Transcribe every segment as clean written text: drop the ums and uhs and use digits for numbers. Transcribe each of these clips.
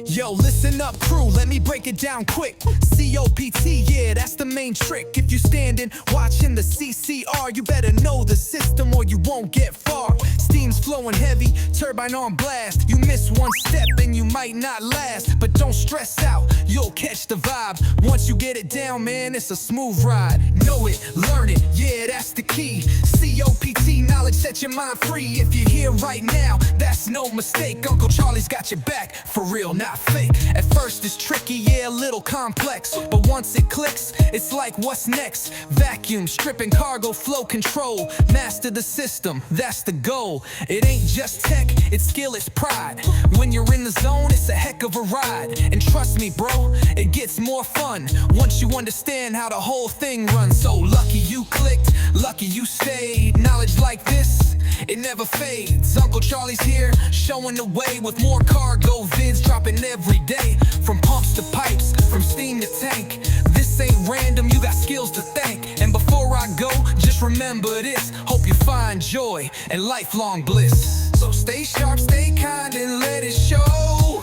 Yo, listen up crew, let me break it down quick. COPT, yeah, that's the main trick. If you standing watching the CCR, you better know the system or you won't get far. Steam's flowing heavy, turbine on blast. You miss one step and you might not last. But don't stress out, you'll catch the vibe. Once you get it down, man, it's a smooth ride. Know it, learn it, yeah, that's the key. COPT, knowledge set your mind free. If you're here right now, that's no mistake. Uncle Charlie's got your back, for real, not fake. At first it's tricky, yeah, a little complex. But once it clicks, it's like what's next? Vacuum, stripping, cargo, flow control. Master the system, that's the goal. It ain't just tech, it's skill, it's pride. When you're in the zone, it's a heck of a ride. And trust me, bro, it gets more fun once you understand how the whole thing runs. So lucky you clicked, lucky you stayed. Knowledge like this, it never fades. Uncle Charlie's here, showing the way with more cargo vids dropping every day. From pumps to pipes, from steam to tank. This ain't random, you got skills to thank. And before I go, just remember this. Hope you find joy and lifelong bliss. So stay sharp, stay kind, and let it show.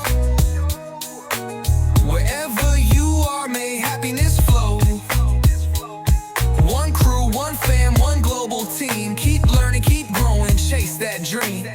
Wherever you are, may happiness flow. One crew, one fam, one global team. Keep learning, keep growing, chase that dream.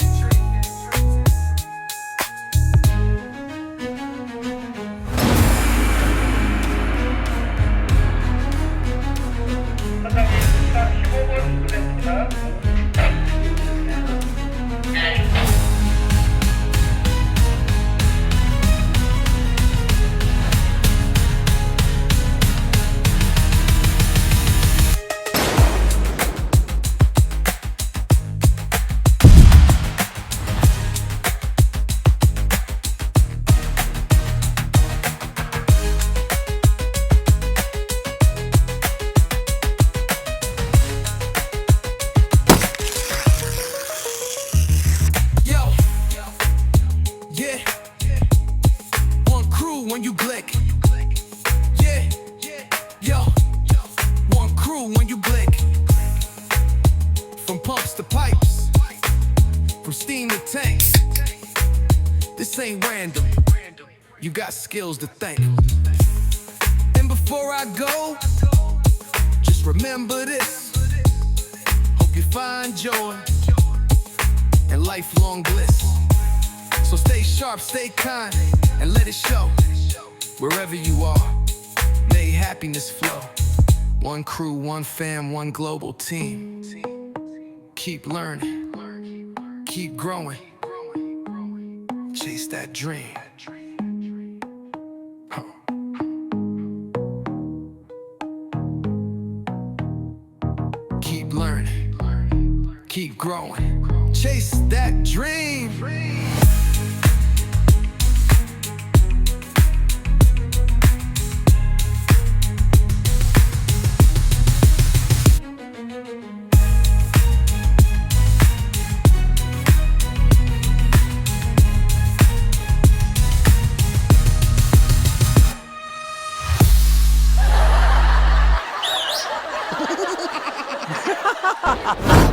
When you blick, yeah, yo, one crew when you blick. From pumps to pipes, from steam to tank. This ain't random, you got skills to thank. And before I go, just remember this. Hope you find joy and lifelong bliss. So stay sharp, stay kind, and let it show. Wherever you are, may happiness flow. One crew, one fam, one global team. Keep learning, keep growing, chase that dream. Keep learning, keep growing, chase that dream. Ha ha ha!